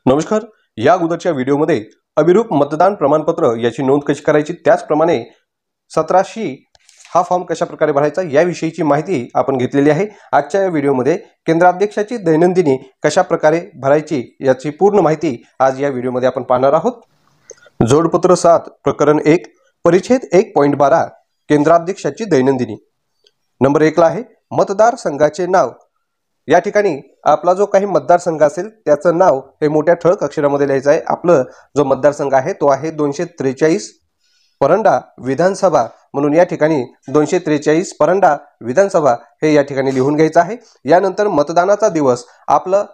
नमस्कार। या अगोदरच्या व्हिडिओमध्ये अभिरूप मतदान प्रमाणपत्र याची नोंद कशी करायची, त्याचप्रमाणे 17C हा फॉर्म कशा प्रकारे भरायचा याविषयीची माहिती आपण घेतलेली आहे। आजच्या या व्हिडिओमध्ये केंद्राध्यक्षाची दैनंदिनी कशा प्रकारे भरायची याची पूर्ण माहिती आज या व्हिडिओमध्ये आपण पाहणार आहोत। जोडपत्र 7 प्रकरण 1 परिच्छेद 1.12 केंद्राध्यक्षाची दैनंदिनी। नंबर 1 ला आहे मतदार संघाचे नाव। या ठिकाणी आपला जो काही मतदारसंघ असेल त्याचं नाव हे मोठ्या ठळक अक्षरामध्ये लिहायचं आहे। आपलं जो मतदारसंघ आहे तो आहे 243 परंडा विधानसभा, म्हणून या ठिकाणी 243 परंडा विधानसभा हे या ठिकाणी लिहून घ्यायचं आहे। यानंतर मतदानाचा दिवस, आपलं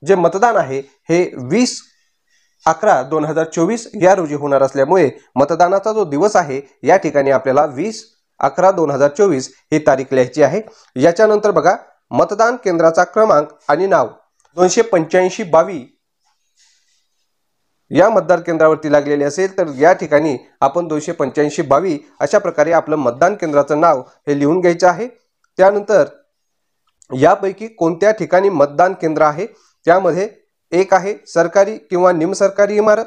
जे मतदान आहे हे 20/11/2024 या रोजी होणार असल्यामुळे मतदानाचा जो दिवस आहे या ठिकाणी आपल्याला 20/11/2024 ही तारीख लिहायची आहे। याच्यानंतर बघा मतदान केंद्राचा क्रमांक आणि नाव 285/22 या मतदार केंद्रावरती लागलेले असेल तर या ठिकाणी आपण 285/22 अशा प्रकारे आपलं मतदान केंद्राचं नाव हे लिहून घ्यायचं आहे। त्यानंतर यापैकी कोणत्या ठिकाणी मतदान केंद्र आहे, त्यामध्ये 1 आहे सरकारी किंवा निमसरकारी इमारत,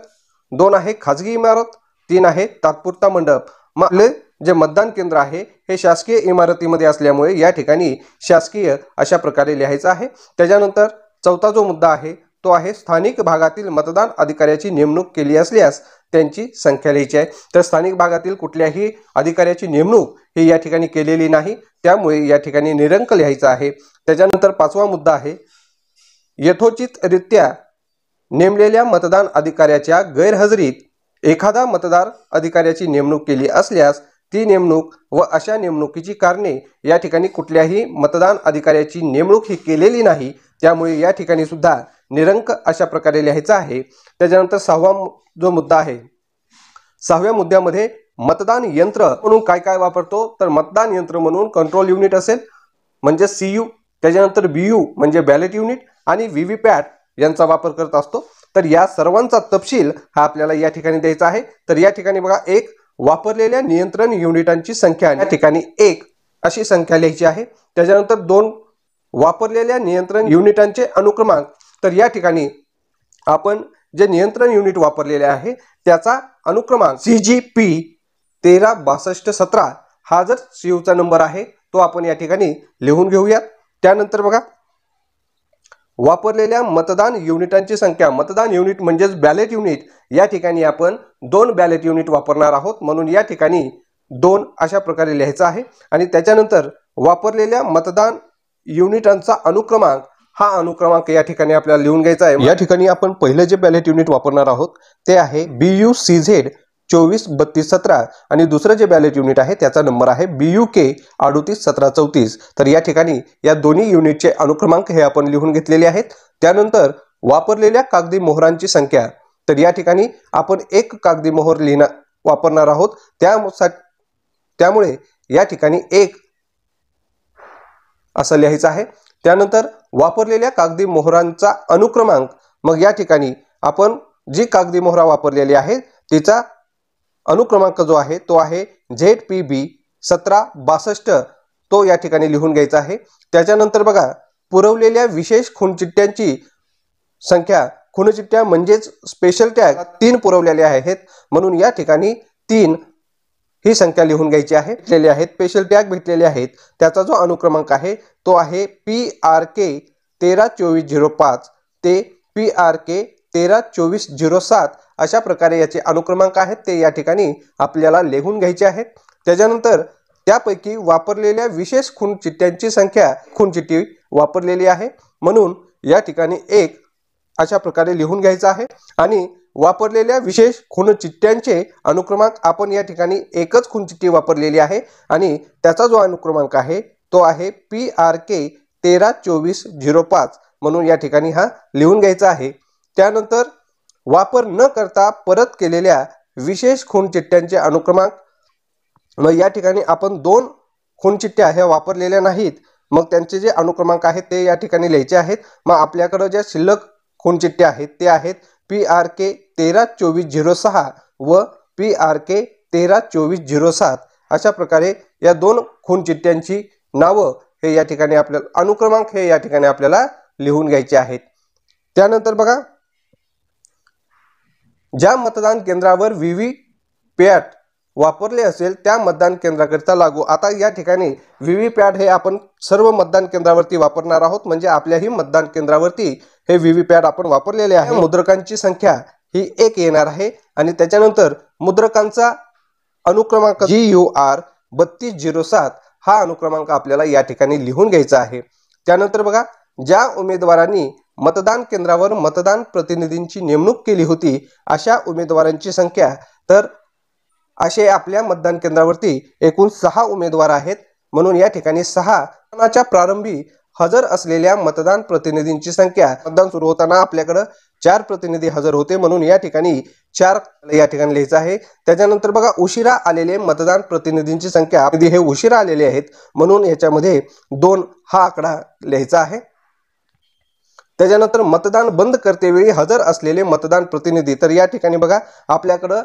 2 आहे खाजगी इमारत, 3 आहे तात्पुरता मंडप। आपले जे मतदान केंद्र आहे हे शासकीय इमारतीमध्ये असल्यामुळे या ठिकाणी शासकीय अशा प्रकारे लिहायचं आहे। त्याच्यानंतर चौथा जो मुद्दा आहे तो आहे स्थानिक भागातील मतदान अधिकाऱ्याची नेमणूक केली असल्यास त्यांची संख्या लिहायची आहे। तर स्थानिक भागातील कुठल्याही अधिकाऱ्याची नेमणूक ही या ठिकाणी केलेली नाही, त्यामुळे या ठिकाणी निरंक लिहायचा आहे। त्याच्यानंतर 5वा मुद्दा आहे यथोचितरित्या नेमलेल्या मतदान अधिकाऱ्याच्या गैरहजेरीत एखादा मतदार अधिकाऱ्याची नेमणूक केली असल्यास ती नेमणूक व अशा नेमणुकीची कारणे, या ठिकाणी कुठल्याही मतदान अधिकाऱ्याची नेमणूक ही केलेली नाही, त्यामुळे या ठिकाणी सुद्धा निरंक अशा प्रकारे लिहायचं आहे। त्याच्यानंतर 6वा जो मुद्दा आहे, 6व्या मुद्द्यामध्ये मतदान यंत्र म्हणून काय काय वापरतो, तर मतदान यंत्र म्हणून कंट्रोल युनिट असेल म्हणजे CU, त्याच्यानंतर BU म्हणजे बॅलेट युनिट आणि VVPAT यांचा वापर करत असतो। तर या सर्वांचा तपशील हा आपल्याला या ठिकाणी द्यायचा आहे। तर या ठिकाणी बघा 1 वापरलेल्या नियंत्रण युनिटांची संख्या, या ठिकाणी 1 अशी संख्या लिहायची आहे। त्याच्यानंतर 2 वापरलेल्या नियंत्रण युनिटांचे अनुक्रमांक, तर या ठिकाणी आपण जे नियंत्रण युनिट वापरलेले आहे त्याचा अनुक्रमांक CGP 136217 हा जर CU चा नंबर आहे तो आपण या ठिकाणी लिहून घेऊयात। त्यानंतर बघा वापरलेल्या मतदान युनिटांची संख्या, मतदान युनिट म्हणजेच बॅलेट युनिट, या ठिकाणी आपण 2 बॅलेट युनिट वापरणार आहोत, म्हणून या ठिकाणी 2 अशा प्रकारे लिहायचं आहे। आणि त्याच्यानंतर वापरलेल्या मतदान युनिटांचा अनुक्रमांक, हा अनुक्रमांक या ठिकाणी आपल्याला लिहून घ्यायचा आहे। या ठिकाणी आपण पहिले जे बॅलेट युनिट वापरणार आहोत ते आहे BUCZ 243217 आणि दुसरं जे बॅलेट युनिट आहे त्याचा नंबर आहे BUK 381734। तर या ठिकाणी या दोन्ही युनिटचे अनुक्रमांक हे आपण लिहून घेतलेले आहेत। त्यानंतर वापरलेल्या कागदी मोहरांची संख्या, तर या ठिकाणी आपण 1 कागदी मोहर वापरणार आहोत, त्यामुळे या ठिकाणी 1 असं लिहायचं आहे। त्यानंतर वापरलेल्या कागदी मोहरांचा अनुक्रमांक, मग या ठिकाणी आपण जी कागदी मोहरा वापरलेली आहे तिचा अनुक्रमांक जो आहे तो आहे ZPB 1762, तो या ठिकाणी लिहून घ्यायचा आहे। त्याच्यानंतर बघा पुरवलेल्या विशेष खूणचिठ्ठ्यांची संख्या, खूणचिठ्ठ्या म्हणजेच स्पेशल टॅग 3 पुरवलेले आहेत, म्हणून या ठिकाणी 3 ही संख्या लिहून घ्यायची आहे। भेटलेले आहेत स्पेशल टॅग भेटलेले आहेत, त्याचा जो अनुक्रमांक आहे तो आहे PRK 132405 ते PRK 132407 अशा प्रकारे याचे अनुक्रमांक आहेत, ते या ठिकाणी आपल्याला लिहून घ्यायचे आहेत। त्याच्यानंतर त्यापैकी वापरलेल्या विशेष खूणचिठ्ठ्यांची संख्या, खूणचिठ्ठी वापरलेली आहे म्हणून या ठिकाणी 1 अशा प्रकारे लिहून घ्यायचं आहे। आणि वापरलेल्या विशेष खूणचिठ्ठ्यांचे अनुक्रमांक, आपण या ठिकाणी एकच खूणचिठ्ठी वापरलेली आहे आणि त्याचा जो अनुक्रमांक आहे तो आहे PRK 132405, म्हणून या ठिकाणी हा लिहून घ्यायचा आहे। त्यानंतर वापर न करता परत केलेल्या विशेष खूणचिठ्ठ्यांचे अनुक्रमांक, मग या ठिकाणी आपण 2 खूणचिठ्ठ्या ह्या वापरलेल्या नाहीत, मग त्यांचे जे अनुक्रमांक आहेत ते या ठिकाणी लिहायचे आहेत। मग आपल्याकडे ज्या शिल्लक खूणचिठ्ठ्या आहेत ते आहेत PRK 132406 व PRK 132407 अशा प्रकारे या 2 खूणचिठ्ठ्यांची नावं हे या ठिकाणी आपल्याला अनुक्रमांक हे या ठिकाणी आपल्याला लिहून घ्यायचे आहेत। त्यानंतर बघा ज्या मतदान केंद्रावर व्हीव्हीपॅट वापरले असेल त्या मतदान केंद्राकरिता लागू। आता या ठिकाणी व्हीव्हीपॅट हे आपण सर्व मतदान केंद्रावरती वापरणार आहोत, म्हणजे आपल्याही मतदान केंद्रावरती हे व्हीव्हीपॅट आपण वापरलेले आहे। मुद्रकांची संख्या ही 1 येणार आहे आणि त्याच्यानंतर मुद्रकांचा अनुक्रमांक GUR 3207 हा अनुक्रमांक आपल्याला या ठिकाणी लिहून घ्यायचा आहे। त्यानंतर बघा, ज्या उमेदवारांनी मतदान केंद्रावर मतदान प्रतिनिधींची नेमणूक केली होती अशा उमेदवारांची संख्या, तर असे आपल्या मतदान केंद्रावरती एकूण 6 उमेदवार आहेत, म्हणून या ठिकाणी 6 मतदानाच्या प्रारंभी हजर असलेल्या मतदान प्रतिनिधींची संख्या, मतदान सुरू होताना आपल्याकडे 4 प्रतिनिधी हजर होते म्हणून या ठिकाणी 4 या ठिकाणी लिहायचं आहे। त्याच्यानंतर बघा, उशिरा आलेले मतदान प्रतिनिधींची संख्या, हे उशिरा आलेले आहेत म्हणून याच्यामध्ये 2 हा आकडा लिहायचा आहे। त्याच्यानंतर मतदान बंद करतेवेळी हजर असलेले मतदान प्रतिनिधी, तर या ठिकाणी बघा आपल्याकडे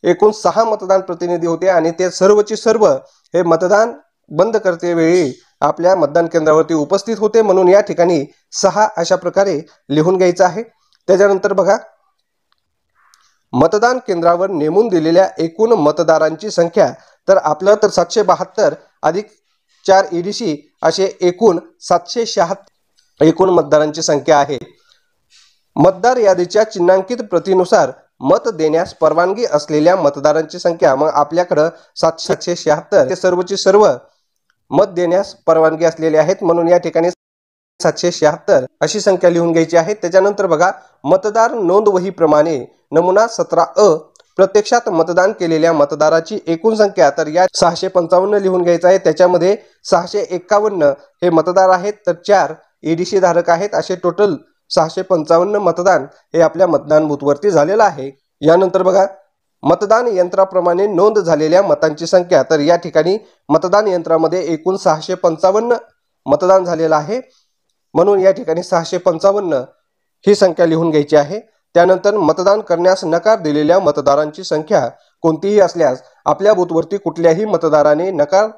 एकूण 6 मतदान प्रतिनिधी होते आणि ते सर्वचे सर्व हे मतदान बंद करतेवेळी आपल्या मतदान केंद्रावरती उपस्थित होते म्हणून या ठिकाणी 6 अशा प्रकारे लिहून घ्यायचं आहे। त्याच्यानंतर बघा, मतदान केंद्रावर नेमून दिलेल्या एकूण मतदारांची संख्या, तर आपलं तर 772 अधिक 4 EDC असे एकूण 776 एकूण मतदारांची संख्या आहे। मतदार यादीच्या चिन्हांकित प्रतीनुसार मत देण्यास परवानगी असलेल्या मतदारांची संख्या, मग आपल्याकडे 776 ते सर्वची सर्व मत देण्यास परवानगी असलेले आहेत म्हणून या ठिकाणी 776 अशी संख्या लिहून घ्यायची आहे। त्याच्यानंतर बघा, मतदार नोंदवहीप्रमाणे नमुना 17A प्रत्यक्षात मतदान केलेल्या मतदाराची एकूण संख्या, तर या 655 लिहून घ्यायचं आहे। त्याच्यामध्ये 651 हे मतदार आहेत, तर 4 EDC धारक आहेत, असे टोटल 655 मतदान हे आपल्या मतदान बूथवरती झालेलं आहे। यानंतर बघा, मतदान यंत्राप्रमाणे नोंद झालेल्या मतांची संख्या, तर या ठिकाणी मतदान यंत्रामध्ये एकूण 655 मतदान झालेलं आहे म्हणून या ठिकाणी 655 ही संख्या लिहून घ्यायची आहे। त्यानंतर मतदान करण्यास नकार दिलेल्या मतदारांची संख्या कोणतीही असल्यास आपल्या बूथवरती कुठल्याही मतदाराने नकार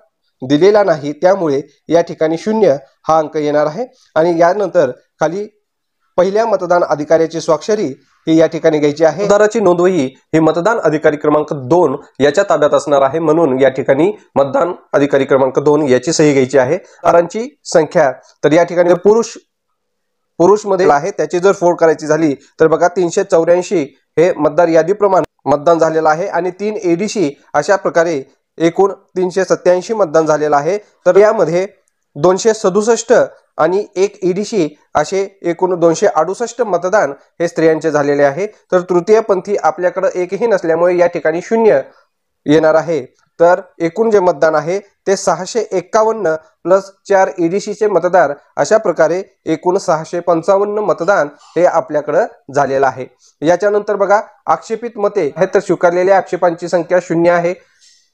दिलेला नाही, त्यामुळे या ठिकाणी 0 हा अंक येणार आहे आणि यानंतर खाली पहिल्या मतदान अधिकाऱ्याची स्वाक्षरी ही या ठिकाणी घ्यायची आहे। मतदाराची नोंदवही ही मतदान अधिकारी क्रमांक 2 याच्या ताब्यात असणार आहे म्हणून या ठिकाणी मतदान अधिकारी क्रमांक 2 याची सही घ्यायची आहे। मतदारांची संख्या, तर या ठिकाणी पुरुष मध्ये आहे, त्याची जर फोड करायची झाली तर बघा 384 हे मतदार यादीप्रमाणे मतदान झालेलं आहे आणि 3 EDC अशा प्रकारे एकूण 387 मतदान झालेलं आहे। तर यामध्ये 267 आणि 1 EDC असे एकूण 268 मतदान हे स्त्रियांचे झालेले आहे। तर तृतीयपंथी आपल्याकडे एकही नसल्यामुळे या ठिकाणी 0 येणार आहे। तर एकूण जे मतदान आहे ते 651 प्लस 4 EDC चे मतदार, अशा प्रकारे एकूण 655 मतदान हे आपल्याकडे झालेलं आहे। याच्यानंतर बघा, आक्षेपित मते हे, तर स्वीकारलेल्या आक्षेपांची संख्या 0 आहे,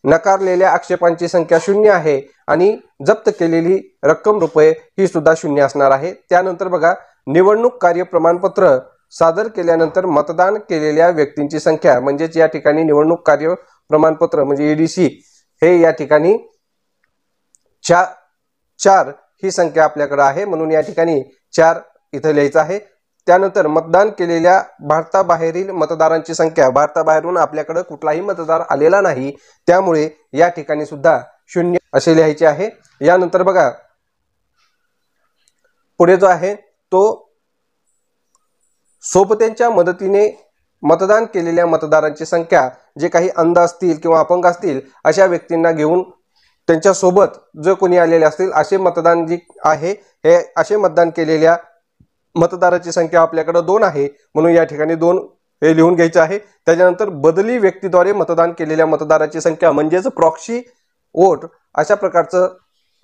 नकारलेल्या आक्षेपांची संख्या 0 आहे आणि जप्त केलेली रक्कम रुपये ही सुद्धा 0 असणार आहे। त्यानंतर बघा, निवडणूक कार्य प्रमाणपत्र सादर केल्यानंतर मतदान केलेल्या व्यक्तींची संख्या, म्हणजेच या ठिकाणी निवडणूक कार्य प्रमाणपत्र म्हणजे EDC हे या ठिकाणी 4 ही संख्या आपल्याकडे आहे म्हणून या ठिकाणी 4 इथे लिहायचं आहे। त्यानंतर मतदान केलेल्या भारताबाहेरील मतदारांची संख्या, भारताबाहेरून आपल्याकडे कुठलाही मतदार आलेला नाही त्यामुळे या ठिकाणी सुद्धा 0 असे लिहायचे आहे। यानंतर बघा, पुढे जो आहे तो सोबत्यांच्या मदतीने मतदान केलेल्या मतदारांची संख्या, जे काही अंध असतील किंवा अपंग असतील अशा व्यक्तींना घेऊन त्यांच्या सोबत जो कोणी आलेले असतील असे मतदान जे आहे हे असे मतदान केलेल्या मतदाराची संख्या आपल्याकडे 2 आहे म्हणून या ठिकाणी 2 हे लिहून घ्यायचे आहे। त्याच्यानंतर बदली व्यक्तीद्वारे मतदान केलेल्या मतदाराची संख्या, म्हणजेच प्रॉक्सी वोट अशा प्रकारचं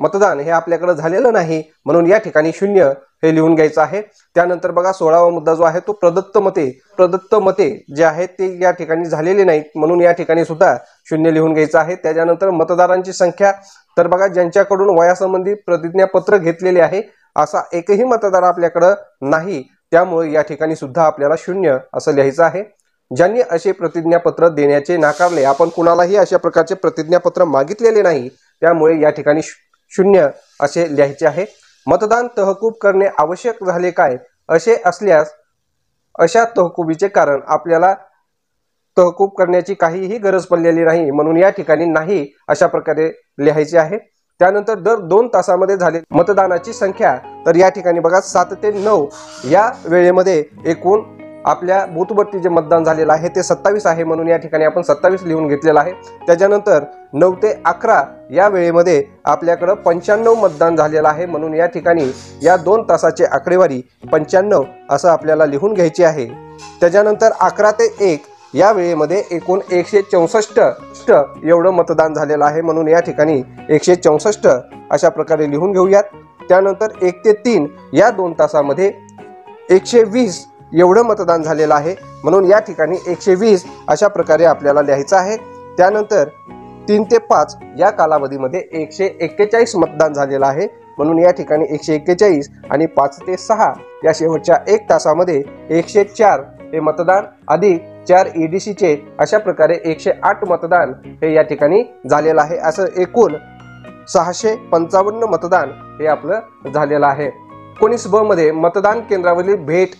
मतदान हे आपल्याकडे झालेलं नाही म्हणून या ठिकाणी 0 हे लिहून घ्यायचं आहे। त्यानंतर बघा, 16वा मुद्दा जो आहे तो प्रदत्त मते जे आहेत ते या ठिकाणी झालेले नाहीत म्हणून या ठिकाणी सुद्धा 0 लिहून घ्यायचं आहे। त्याच्यानंतर मतदारांची संख्या, तर बघा, ज्यांच्याकडून वयासंबंधी प्रतिज्ञापत्र घेतलेले आहे असा एकही मतदार आपल्याकडे नाही त्यामुळे या ठिकाणी सुद्धा आपल्याला 0 असं लिहायचं आहे। ज्यांनी असे प्रतिज्ञापत्र देण्याचे नाकारले, आपण कुणालाही अशा प्रकारचे प्रतिज्ञापत्र मागितलेले नाही त्यामुळे या ठिकाणी 0 असे लिहायचे आहे। मतदान तहकूब करणे आवश्यक झाले काय, असे असल्यास अशा तहकुबीचे कारण आपल्याला तहकूब करण्याची काहीही गरज पडलेली नाही, म्हणून या ठिकाणी नाही अशा प्रकारे लिहायचे आहे। त्यानंतर दर 2 तासामध्ये झाले मतदानाची संख्या, तर या ठिकाणी बघा 7 ते 9 या वेळेमध्ये एकूण आपल्या बूथवरती जे मतदान झालेलं आहे ते 27 आहे, म्हणून या ठिकाणी आपण 27 लिहून घेतलेलं आहे। त्याच्यानंतर 9 ते 11 या वेळेमध्ये आपल्याकडं 95 मतदान झालेलं आहे, म्हणून या ठिकाणी या 2 तासाची आकडेवारी 95 असं आपल्याला लिहून घ्यायची आहे। त्याच्यानंतर 11 ते 1 या वेळेमध्ये एकूण 164 एवढं मतदान झालेलं आहे, म्हणून या ठिकाणी 164 अशा प्रकारे लिहून घेऊयात। त्यानंतर 1 ते 3 या 2 तासामध्ये 120 एवढं मतदान झालेलं आहे, म्हणून या ठिकाणी 120 अशा प्रकारे आपल्याला लिहायचं आहे। त्यानंतर 3 ते 5 या कालावधीमध्ये 141 मतदान झालेलं आहे, म्हणून या ठिकाणी 141 आणि 5 ते 6 या शेवटच्या 1 तासामध्ये 104 हे मतदान अधिक 4 EDCचे अशा प्रकारे 108 मतदान हे या ठिकाणी झालेलं आहे। असं एकूण 655 मतदान हे आपलं झालेलं आहे। 19 ब मध्ये मतदान केंद्रावरील भेट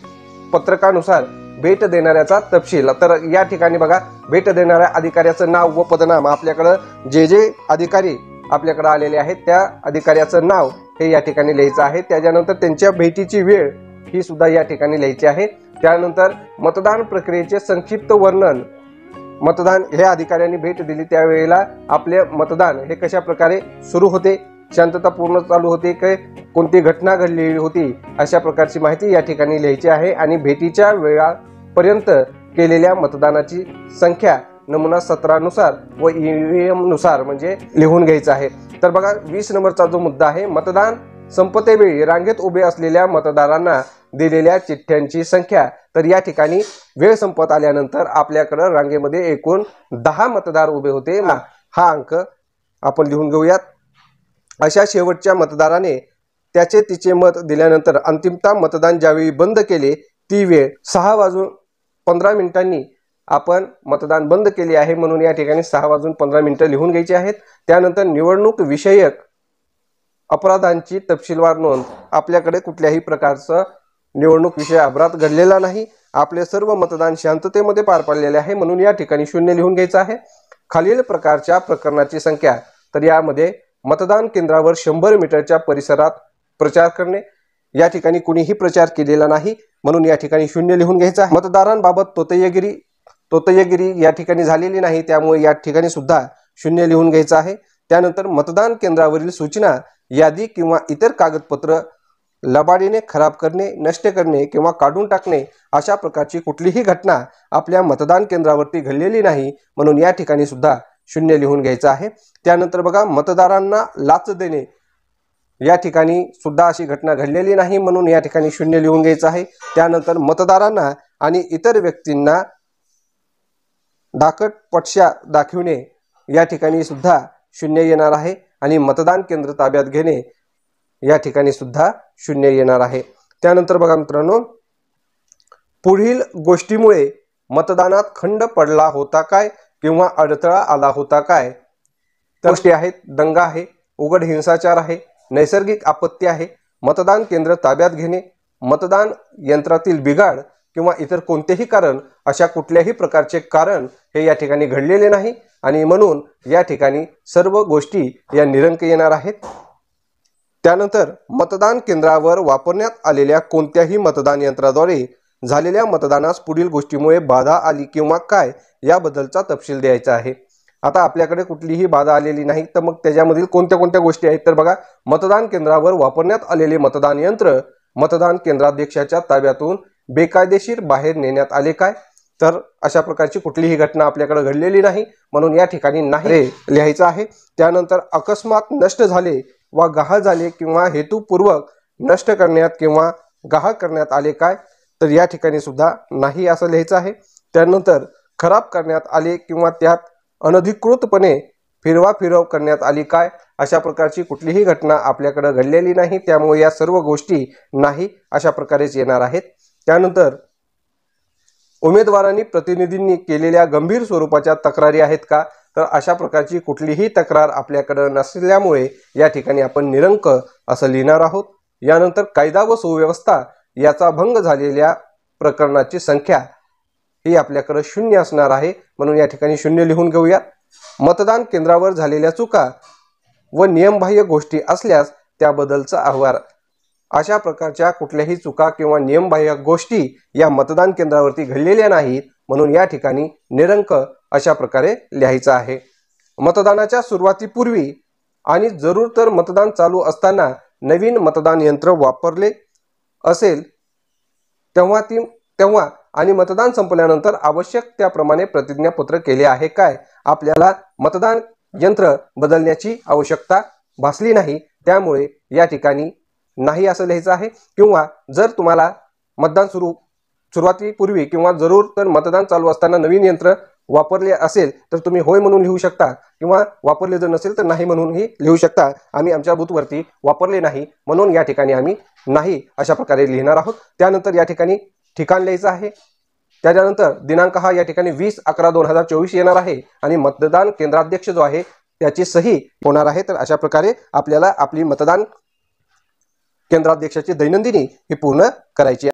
पत्रकानुसार भेट देणाऱ्याचा तपशील, तर या ठिकाणी बघा भेट देणाऱ्या अधिकाऱ्याचं नाव व पदनाम, आपल्याकडं जे अधिकारी आपल्याकडे आलेले आहेत त्या अधिकाऱ्याचं नाव हे या ठिकाणी लिहायचं आहे। त्याच्यानंतर त्यांच्या भेटीची वेळ ही सुद्धा या ठिकाणी लिहायची आहे। त्यानंतर मतदान प्रक्रियेचे संक्षिप्त वर्णन, मतदान हे अधिकाऱ्यांनी भेट दिली त्यावेळेला आपले मतदान हे कशा प्रकारे सुरू होते, शांततापूर्ण चालू होते, काय कोणती घटना घडलेली होती, अशा प्रकारची माहिती या ठिकाणी लिहायची आहे। आणि भेटीच्या वेळापर्यंत केलेल्या मतदानाची संख्या नमुना 17 नुसार व EVM नुसार म्हणजे लिहून घ्यायचं आहे। तर बघा 20 नंबरचा जो मुद्दा आहे, मतदान संपतेवेळी रांगेत उभे असलेल्या मतदारांना दिलेल्या चिठ्ठ्यांची संख्या, तर या ठिकाणी वेळ संपत आल्यानंतर आपल्याकडे रांगेमध्ये एकूण 10 मतदार उभे होते, हा अंक आपण लिहून घेऊयात। अशा शेवटच्या मतदाराने त्याचे तिचे मत दिल्यानंतर अंतिमता मतदान ज्यावेळी बंद केले ती वेळ 6:15 आपण मतदान बंद केले आहे, म्हणून या ठिकाणी 6:15 लिहून घ्यायचे आहेत। त्यानंतर निवडणूक विषयक अपराधांची तपशीलवार नोंद, आपल्याकडे कुठल्याही प्रकारचं निवडणूक विषय अपराध घडलेला नाही, आपले सर्व मतदान शांततेमध्ये पार पडलेले आहे, म्हणून या ठिकाणी 0 लिहून घ्यायचं आहे। खालील प्रकारच्या प्रकरणाची संख्या, तर यामध्ये मतदान केंद्रावर 100 मीटरच्या परिसरात प्रचार करणे, या ठिकाणी कुणीही प्रचार केलेला नाही, म्हणून या ठिकाणी 0 लिहून घ्यायचं आहे। मतदारांबाबत तोतयगिरी या ठिकाणी झालेली नाही, त्यामुळे या ठिकाणी सुद्धा 0 लिहून घ्यायचं आहे। त्यानंतर मतदान केंद्रावरील सूचना, यादी किंवा इतर कागदपत्र लबाडीने खराब करणे, नष्ट करणे किंवा काढून टाकणे अशा प्रकारची कुठलीही घटना आपल्या मतदान केंद्रावरती घडलेली नाही, म्हणून या ठिकाणी सुद्धा 0 लिहून घ्यायचं आहे। त्यानंतर बघा मतदारांना लाच देणे, या ठिकाणी सुद्धा अशी घटना घडलेली नाही, म्हणून या ठिकाणी 0 लिहून घ्यायचं आहे। त्यानंतर मतदारांना आणि इतर व्यक्तींना दाखटपट्ट्या दाखविणे, या ठिकाणी सुद्धा 0 येणार आहे। आणि मतदान केंद्र ताब्यात घेणे, या ठिकाणी सुद्धा 0 येणार आहे। त्यानंतर बघा मित्रांनो, पुढील गोष्टीमुळे मतदानात खंड पडला होता काय किंवा अडथळा आला होता काय, तर गोष्टी आहेत दंगा आहे, उघड हिंसाचार आहे, नैसर्गिक आपत्ती आहे, मतदान केंद्र ताब्यात घेणे, मतदान यंत्रातील बिघाड किंवा इतर कोणतेही कारण, अशा कुठल्याही प्रकारचे कारण हे या ठिकाणी घडलेले नाही, आणि म्हणून या ठिकाणी सर्व गोष्टी या निरंक येणार आहेत। त्यानंतर मतदान केंद्रावर वापरण्यात आलेल्या कोणत्याही मतदान यंत्राद्वारे झालेल्या मतदानास पुढील गोष्टीमुळे बाधा आली किंवा काय याबद्दलचा तपशील द्यायचा आहे। आता आपल्याकडे कुठलीही बाधा आलेली नाही, तर मग त्याच्यामधील कोणत्या कोणत्या गोष्टी आहेत, तर बघा मतदान केंद्रावर वापरण्यात आलेले मतदान यंत्र मतदान केंद्राध्यक्षाच्या ताब्यातून बेकायदेशीर बाहेर नेण्यात आले काय, तर अशा प्रकारची कुठलीही घटना आपल्याकडे घडलेली नाही, म्हणून या ठिकाणी नाही लिहायचं आहे। त्यानंतर अकस्मात नष्ट झाले वा गहाळ झाले किंवा हेतुपूर्वक नष्ट करण्यात किंवा गहाळ करण्यात आले काय, तर या ठिकाणी सुद्धा नाही असं लिहायचं आहे। त्यानंतर खराब करण्यात आले किंवा त्यात अनधिकृतपणे फिरवाफिरव करण्यात आली काय, अशा प्रकारची कुठलीही घटना आपल्याकडे घडलेली नाही, त्यामुळे या सर्व गोष्टी नाही अशा प्रकारेच येणार आहेत। त्यानंतर उमेदवारांनी प्रतिनिधींनी केलेल्या गंभीर स्वरूपाच्या तक्रारी आहेत का, तर अशा प्रकारची कुठलीही तक्रार आपल्याकडे नसल्यामुळे या ठिकाणी आपण निरंक असं लिहिणार आहोत। यानंतर कायदा व सुव्यवस्था याचा भंग झालेल्या प्रकरणाची संख्या, ही आपल्याकडे 0 असणार आहे, म्हणून या ठिकाणी 0 लिहून घेऊया। मतदान केंद्रावर झालेल्या चुका व नियमबाह्य गोष्टी असल्यास त्याबद्दलचा अहवाल। अशा प्रकारच्या कुठल्याही चुका किंवा नियमबाह्य गोष्टी या मतदान केंद्रावरती घडलेल्या नाहीत, म्हणून या ठिकाणी निरंक अशा प्रकारे लिहायचं आहे। मतदानाच्या सुरुवातीपूर्वी आणि जरूर तर मतदान चालू असताना नवीन मतदान यंत्र वापरले असेल तेव्हा आणि मतदान संपल्यानंतर आवश्यक त्याप्रमाणे प्रतिज्ञापत्र केले आहे काय? आपल्याला मतदान यंत्र बदलण्याची आवश्यकता भासली नाही, त्यामुळे या ठिकाणी नाही असं लिहायचं आहे। किंवा जर तुम्हाला मतदान सुरुवातीपूर्वी किंवा जरूर तर मतदान चालू असताना नवीन यंत्र वापरले असेल तर तुम्ही होय म्हणून लिहू शकता, किंवा वापरले जर नसेल तर नाही म्हणूनही लिहू शकता। आम्ही आमच्या बूथवरती वापरले नाही म्हणून या ठिकाणी आम्ही नाही अशा प्रकारे लिहिणार आहोत। त्यानंतर या ठिकाणी ठिकाण लिहायचं आहे। त्यानंतर दिनांक हा या ठिकाणी 20/11/2024 येणार आहे आणि मतदान केंद्राध्यक्ष जो आहे त्याची सही होणार आहे। तर अशा प्रकारे आपल्याला आपली मतदान केंद्राध्यक्षाची दैनंदिनी ही पूर्ण करायची आहे।